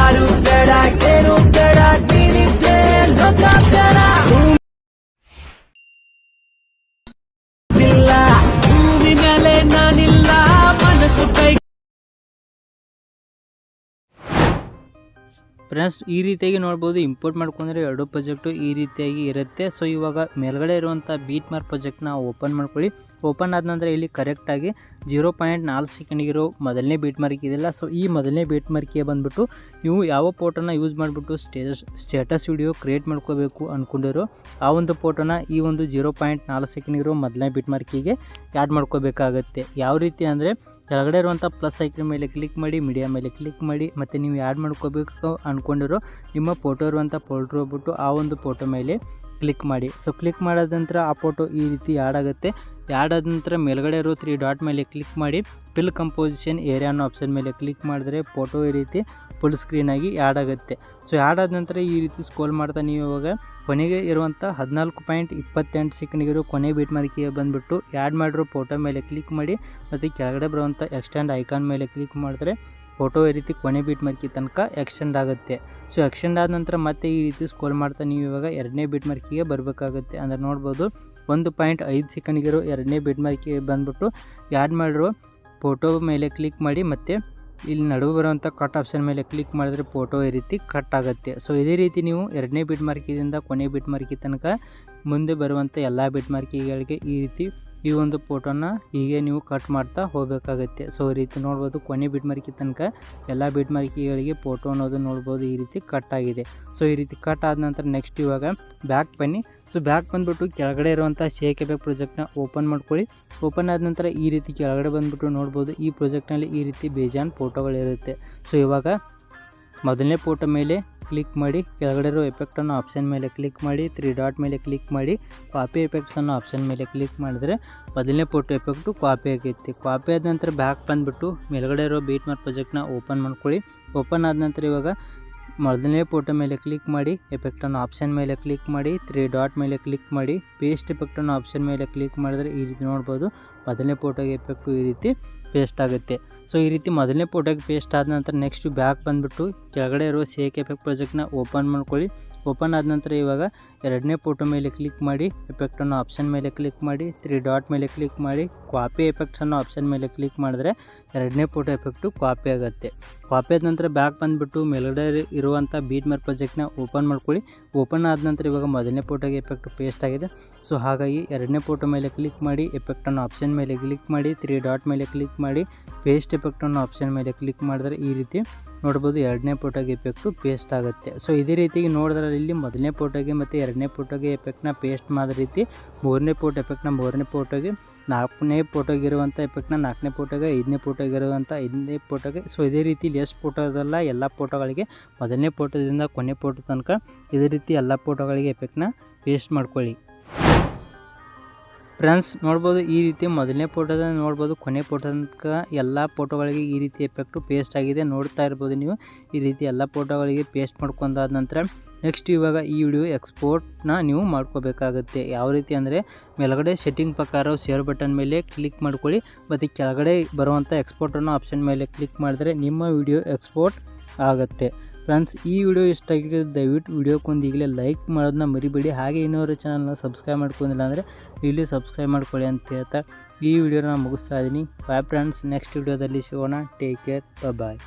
ಯಾರು ಬೇಡ ಏನು ಬೇಡ ನೀನಿದ್ದೆ ಲೋಕ ಬೇಡ ಇಲ್ಲ ಭೂಮಿ ಮೇಲೆ ನಾನಿಲ್ಲ ಮನಸ್ಸು ಕೈ ಫ್ರೆಂಡ್ಸ್ ಈ ರೀತಿಯಾಗಿ ನೋಡ್ಬೋದು ಇಂಪೋರ್ಟ್ ಮಾಡ್ಕೊಂಡ್ರೆ ಎರಡು ಪ್ರಾಜೆಕ್ಟು ಈ ರೀತಿಯಾಗಿ ಇರುತ್ತೆ. ಸೊ ಇವಾಗ ಮೇಲ್ಗಡೆ ಇರುವಂಥ ಬೀಟ್ ಮಾರ್ಕ್ ಪ್ರಾಜೆಕ್ಟ್ನ ಓಪನ್ ಮಾಡ್ಕೊಳ್ಳಿ. ಓಪನ್ ಆದ ನಂತರ ಇಲ್ಲಿ ಕರೆಕ್ಟಾಗಿ 0.4 ಸೆಕೆಂಡ್ಗಿರೋ ಮೊದಲನೇ ಬೀಟ್ ಮಾರ್ಕ್ ಇದೆಯಲ್ಲ, ಸೊ ಈ ಮೊದಲನೇ ಬೀಟ್ ಮಾರ್ಕಿಗೆ ಬಂದುಬಿಟ್ಟು ನೀವು ಯಾವ ಫೋಟೋನ ಯೂಸ್ ಮಾಡಿಬಿಟ್ಟು ಸ್ಟೇಟಸ್ ವಿಡಿಯೋ ಕ್ರಿಯೇಟ್ ಮಾಡ್ಕೋಬೇಕು ಅಂದ್ಕೊಂಡಿರೋ ಆ ಒಂದು ಫೋಟೋನ ಈ ಒಂದು 0.4 ಸೆಕೆಂಡ್ಗಿರೋ ಮೊದಲನೇ ಬೀಟ್ ಮಾರ್ಕಿಗೆ ಆ್ಯಡ್ ಮಾಡ್ಕೋಬೇಕಾಗತ್ತೆ. ಯಾವ ರೀತಿ ಅಂದರೆ ಕೆಳಗಡೆ ಇರುವಂಥ ಪ್ಲಸ್ ಐಕನ್ ಮೇಲೆ ಕ್ಲಿಕ್ ಮಾಡಿ, ಮೀಡಿಯಾ ಮೇಲೆ ಕ್ಲಿಕ್ ಮಾಡಿ, ಮತ್ತು ನೀವು ಆ್ಯಡ್ ಮಾಡ್ಕೋಬೇಕು ಅಂದ್ಕೊಂಡಿರೋ ನಿಮ್ಮ ಫೋಟೋ ಇರುವಂಥ ಫೋಲ್ಡ್ರ್ ಹೋಗ್ಬಿಟ್ಟು ಆ ಒಂದು ಫೋಟೋ ಮೇಲೆ ಕ್ಲಿಕ್ ಮಾಡಿ. ಸೊ ಕ್ಲಿಕ್ ಮಾಡಿದ ನಂತರ ಆ ಫೋಟೋ ಈ ರೀತಿ ಆ್ಯಡ್ ಆಗುತ್ತೆ. ಆ್ಯಡ್ ಆದ ನಂತರ ಮೇಲ್ಗಡೆ ಇರೋ 3 ಡಾಟ್ ಮೇಲೆ ಕ್ಲಿಕ್ ಮಾಡಿ ಫಿಲ್ ಕಂಪೋಸಿಷನ್ ಏರಿಯಾ ಅನ್ನೋ ಆಪ್ಷನ್ ಮೇಲೆ ಕ್ಲಿಕ್ ಮಾಡಿದ್ರೆ ಫೋಟೋ ಈ ರೀತಿ ಫುಲ್ ಸ್ಕ್ರೀನಾಗಿ ಆ್ಯಡ್ ಆಗುತ್ತೆ. ಸೊ ಆ್ಯಡ್ ಆದ ನಂತರ ಈ ರೀತಿ ಸ್ಕ್ರೋಲ್ ಮಾಡ್ತಾ ನೀವು ಇವಾಗ ಕೊನೆಗೆ ಇರುವಂಥ 14.28 ಸೆಕೆಂಡ್ಗಿರೋ ಕೊನೆ ಬೀಟ್ ಮಾರ್ಕಿಗೆ ಬಂದುಬಿಟ್ಟು ಆ್ಯಡ್ ಮಾಡಿರೋ ಫೋಟೋ ಮೇಲೆ ಕ್ಲಿಕ್ ಮಾಡಿ ಮತ್ತು ಕೆಳಗಡೆ ಬರುವಂಥ ಎಕ್ಸ್ಟೆಂಡ್ ಐಕಾನ್ ಮೇಲೆ ಕ್ಲಿಕ್ ಮಾಡಿದ್ರೆ ಫೋಟೋ ಈ ರೀತಿ ಕೊನೆ ಬೀಟ್ ಮಾರ್ಕಿ ತನಕ ಎಕ್ಸ್ಟೆಂಡ್ ಆಗುತ್ತೆ. ಸೊ ಎಕ್ಸ್ಟೆಂಡ್ ಆದ ನಂತರ ಮತ್ತೆ ಈ ರೀತಿ ಸ್ಕ್ರೋಲ್ ಮಾಡ್ತಾ ನೀವು ಇವಾಗ ಎರಡನೇ ಬೀಟ್ ಮಾರ್ಕಿಗೆ ಬರಬೇಕಾಗುತ್ತೆ. ಅಂದರೆ ನೋಡ್ಬೋದು 1.5 ಸೆಕೆಂಡ್ಗಿರೋ ಎರಡನೇ ಬೀಟ್ ಮಾರ್ಕಿಗೆ ಬಂದುಬಿಟ್ಟು ಆ್ಯಡ್ ಮಾಡಿರೋ ಫೋಟೋ ಮೇಲೆ ಕ್ಲಿಕ್ ಮಾಡಿ ಮತ್ತು ಇಲ್ಲಿ ನಡುವೆ ಬರುವಂಥ ಕಟ್ ಆಪ್ಷನ್ ಮೇಲೆ ಕ್ಲಿಕ್ ಮಾಡಿದ್ರೆ ಫೋಟೋ ಈ ರೀತಿ ಕಟ್ ಆಗುತ್ತೆ. ಸೊ ಇದೇ ರೀತಿ ನೀವು ಎರಡನೇ ಬೀಟ್ ಮಾರ್ಕಿದಿಂದ ಕೊನೆ ಬೀಟ್ ಮಾರ್ಕಿ ತನಕ ಮುಂದೆ ಬರುವಂಥ ಎಲ್ಲ ಬೀಟ್ ಮಾರ್ಕಿಗಳಿಗೆ ಈ ರೀತಿ ಈ ಒಂದು ಫೋಟೋನ ಹೀಗೆ ನೀವು ಕಟ್ ಮಾಡ್ತಾ ಹೋಗಬೇಕಾಗುತ್ತೆ. ಸೊ ಈ ರೀತಿ ನೋಡ್ಬೋದು ಕೊನೆ ಬೀಟ್ ಮಾರ್ಕಿ ತನಕ ಎಲ್ಲ ಬೀಟ್ ಮಾರ್ಕಿಗಳಿಗೆ ಫೋಟೋ ಅನ್ನೋದು ನೋಡ್ಬೋದು ಈ ರೀತಿ ಕಟ್ ಆಗಿದೆ. ಸೊ ಈ ರೀತಿ ಕಟ್ ಆದ ನಂತರ ನೆಕ್ಸ್ಟ್ ಇವಾಗ ಬ್ಯಾಕ್ ಬನ್ನಿ. ಸೊ ಬ್ಯಾಕ್ ಬಂದುಬಿಟ್ಟು ಕೆಳಗಡೆ ಇರುವಂಥ 𝗕𝗘𝗏𝗥 ಪ್ರಾಜೆಕ್ಟ್ನ ಓಪನ್ ಮಾಡ್ಕೊಳ್ಳಿ. ಓಪನ್ ಆದ ನಂತರ ಈ ರೀತಿ ಕೆಳಗಡೆ ಬಂದುಬಿಟ್ಟು ನೋಡ್ಬೋದು ಈ ಪ್ರಾಜೆಕ್ಟ್ನಲ್ಲಿ ಈ ರೀತಿ ಬೇಜಾನ್ ಫೋಟೋಗಳಿರುತ್ತೆ. ಸೊ ಇವಾಗ ಮೊದಲನೇ ಫೋಟೋ ಮೇಲೆ ಕ್ಲಿಕ್ ಮಾಡಿ ಕೆಳಗಡೆ ಇರೋ ಎಫೆಕ್ಟ್ ಅನ್ನೋ ಆಪ್ಷನ್ ಮೇಲೆ ಕ್ಲಿಕ್ ಮಾಡಿ 3 ಡಾಟ್ ಮೇಲೆ ಕ್ಲಿಕ್ ಮಾಡಿ ಕಾಪಿ ಎಫೆಕ್ಟ್ಸ್ ಅನ್ನೋ ಆಪ್ಷನ್ ಮೇಲೆ ಕ್ಲಿಕ್ ಮಾಡಿದ್ರೆ ಮೊದಲನೇ ಫೋಟೋ ಎಫೆಕ್ಟು ಕಾಪಿ ಆಗೈತಿ. ಕಾಪಿ ಆದ ನಂತರ ಬ್ಯಾಕ್ ಬಂದುಬಿಟ್ಟು ಮೇಲ್ಗಡೆ ಇರೋ ಬೀಟ್ ಮಾರ್ಕ್ ಪ್ರಾಜೆಕ್ಟ್ನ ಓಪನ್ ಮಾಡ್ಕೊಳ್ಳಿ. ಓಪನ್ ಆದ ನಂತರ ಇವಾಗ ಮೊದಲನೇ ಫೋಟೋ ಮೇಲೆ ಕ್ಲಿಕ್ ಮಾಡಿ ಎಫೆಕ್ಟ್ ಅನ್ನೋ ಆಪ್ಷನ್ ಮೇಲೆ ಕ್ಲಿಕ್ ಮಾಡಿ 3 ಡಾಟ್ ಮೇಲೆ ಕ್ಲಿಕ್ ಮಾಡಿ ಪೇಸ್ಟ್ ಎಫೆಕ್ಟ್ ಅನ್ನೋ ಆಪ್ಷನ್ ಮೇಲೆ ಕ್ಲಿಕ್ ಮಾಡಿದ್ರೆ ಈ ರೀತಿ ನೋಡ್ಬೋದು ಮೊದಲನೇ ಫೋಟೋಗೆ ಎಫೆಕ್ಟು ಈ ರೀತಿ ಪೇಸ್ಟ್ ಆಗುತ್ತೆ. ಸೊ ಈ ರೀತಿ ಮೊದಲನೇ ಫೋಟೋಗೆ ಪೇಸ್ಟ್ ಆದ ನಂತರ ನೆಕ್ಸ್ಟ್ ಬ್ಯಾಕ್ ಬಂದುಬಿಟ್ಟು ಕೆಳಗಡೆ ಇರೋ 𝗕𝗘𝗏𝗥 ಪ್ರಾಜೆಕ್ಟ್ನ ಓಪನ್ ಮಾಡ್ಕೊಳ್ಳಿ. ಓಪನ್ ಆದ ನಂತರ ಇವಾಗ ಎರಡನೇ ಫೋಟೋ ಮೇಲೆ ಕ್ಲಿಕ್ ಮಾಡಿ ಎಫೆಕ್ಟ್ ಅನ್ನೋ ಆಪ್ಷನ್ ಮೇಲೆ ಕ್ಲಿಕ್ ಮಾಡಿ 3 ಡಾಟ್ ಮೇಲೆ ಕ್ಲಿಕ್ ಮಾಡಿ ಕಾಪಿ ಎಫೆಕ್ಟ್ಸ್ ಅನ್ನೋ ಆಪ್ಷನ್ ಮೇಲೆ ಕ್ಲಿಕ್ ಮಾಡಿದ್ರೆ ಎರಡನೇ ಫೋಟೋ ಎಫೆಕ್ಟು ಕಾಪಿ ಆಗುತ್ತೆ. ಕಾಪಿ ಆದ ನಂತರ ಬ್ಯಾಕ್ ಬಂದುಬಿಟ್ಟು ಮೇಲ್ಗಡೆ ಇರುವಂಥ ಬೀಟ್ ಮಾರ್ಕ್ ಪ್ರಾಜೆಕ್ಟ್ನ ಓಪನ್ ಮಾಡ್ಕೊಳ್ಳಿ. ಓಪನ್ ಆದ ನಂತರ ಇವಾಗ ಮೊದಲನೇ ಫೋಟೋಗೆ ಎಫೆಕ್ಟು ಪೇಸ್ಟ್ ಆಗಿದೆ. ಸೊ ಹಾಗಾಗಿ ಎರಡನೇ ಫೋಟೋ ಮೇಲೆ ಕ್ಲಿಕ್ ಮಾಡಿ ಎಫೆಕ್ಟ್ ಅನ್ನೋ ಆಪ್ಷನ್ ಮೇಲೆ ಕ್ಲಿಕ್ ಮಾಡಿ 3 ಡಾಟ್ ಮೇಲೆ ಕ್ಲಿಕ್ ಮಾಡಿ ಪೇಸ್ಟ್ ಎಫೆಕ್ಟ್ ಅನ್ನೋ ಆಪ್ಷನ್ ಮೇಲೆ ಕ್ಲಿಕ್ ಮಾಡಿದ್ರೆ ಈ ರೀತಿ ನೋಡ್ಬೋದು ಎರಡನೇ ಫೋಟೋಗೆ ಎಫೆಕ್ಟು ಪೇಸ್ಟ್ ಆಗುತ್ತೆ. ಸೊ ಇದೇ ರೀತಿಗೆ ನೋಡಿದ್ರೆ ಇಲ್ಲಿ ಮೊದಲನೇ ಫೋಟೋಗೆ ಮತ್ತು ಎರಡನೇ ಫೋಟೋಗೆ ಎಫೆಕ್ಟ್ನ ಪೇಸ್ಟ್ ಮಾಡಿದ ರೀತಿ ಮೂರನೇ ಫೋಟೋ ಎಫೆಕ್ಟ್ನ ಮೂರನೇ ಫೋಟೋಗೆ, ನಾಲ್ಕನೇ ಫೋಟೋಗಿರುವಂಥ ಎಫೆಕ್ಟ್ನ ನಾಲ್ಕನೇ ಫೋಟೋಗೆ, ಐದನೇ ಫೋಟೋಗಿರುವಂಥ ಐದನೇ ಫೋಟೋಗೆ. ಸೊ ಇದೇ ರೀತಿ ಎಷ್ಟು ಫೋಟೋ ಇದಲ್ಲ ಎಲ್ಲ ಫೋಟೋಗಳಿಗೆ ಮೊದಲನೇ ಫೋಟೋದಿಂದ ಕೊನೆ ಫೋಟೋ ತನಕ ಇದೇ ರೀತಿ ಎಲ್ಲ ಫೋಟೋಗಳಿಗೆ ಎಫೆಕ್ಟ್ನ ಪೇಸ್ಟ್ ಮಾಡ್ಕೊಳ್ಳಿ. ಫ್ರೆಂಡ್ಸ್ ನೋಡ್ಬೋದು ಈ ರೀತಿ ಮೊದಲನೇ ಫೋಟೋದ ನೋಡ್ಬೋದು ಕೊನೆ ಫೋಟೋ ತನಕ ಎಲ್ಲ ಫೋಟೋಗಳಿಗೆ ಈ ರೀತಿ ಎಫೆಕ್ಟು ಪೇಸ್ಟ್ ಆಗಿದೆ. ನೋಡ್ತಾ ಇರ್ಬೋದು ನೀವು ಈ ರೀತಿ ಎಲ್ಲ ಫೋಟೋಗಳಿಗೆ ಪೇಸ್ಟ್ ಮಾಡ್ಕೊಂಡಾದ ನಂತರ ನೆಕ್ಸ್ಟ್ ಇವಾಗ ಈ ವಿಡಿಯೋ ಎಕ್ಸ್ಪೋರ್ಟ್ನ ನೀವು ಮಾಡ್ಕೋಬೇಕಾಗುತ್ತೆ. ಯಾವ ರೀತಿ ಅಂದರೆ ಮೇಲ್ಗಡೆ ಸೆಟ್ಟಿಂಗ್ ಪ್ರಕಾರ ಶೇರ್ ಬಟನ್ ಮೇಲೆ ಕ್ಲಿಕ್ ಮಾಡ್ಕೊಳ್ಳಿ ಮತ್ತು ಕೆಳಗಡೆ ಬರುವಂಥ ಎಕ್ಸ್ಪೋರ್ಟ್ ಅನ್ನೋ ಆಪ್ಷನ್ ಮೇಲೆ ಕ್ಲಿಕ್ ಮಾಡಿದ್ರೆ ನಿಮ್ಮ ವಿಡಿಯೋ ಎಕ್ಸ್ಪೋರ್ಟ್ ಆಗುತ್ತೆ. ಫ್ರೆಂಡ್ಸ್ ಈ ವಿಡಿಯೋ ಇಷ್ಟ ಆಗಿದೆ ದಯವಿಟ್ಟು ವಿಡಿಯೋಕ್ಕೊಂದು ಈಗಲೇ ಲೈಕ್ ಮಾಡೋದನ್ನ ಮರಿಬೇಡಿ. ಹಾಗೆ ಇನ್ನೊಂದು ಚಾನಲ್ನ ಸಬ್ಸ್ಕ್ರೈಬ್ ಮಾಡ್ಕೊಂಡಿಲ್ಲ ಅಂದರೆ ಇಲ್ಲಿ ಸಬ್ಸ್ಕ್ರೈಬ್ ಮಾಡ್ಕೊಳ್ಳಿ ಅಂತ ಹೇಳ್ತಾ ಈ ವಿಡಿಯೋನ ಮುಗಿಸ್ತಾ ಇದ್ದೀನಿ. ಬಾಯ್ ಫ್ರೆಂಡ್ಸ್, ನೆಕ್ಸ್ಟ್ ವಿಡಿಯೋದಲ್ಲಿ ಸಿಗೋಣ. ಟೇಕ್ ಕೇರ್, ಬಾಯ್.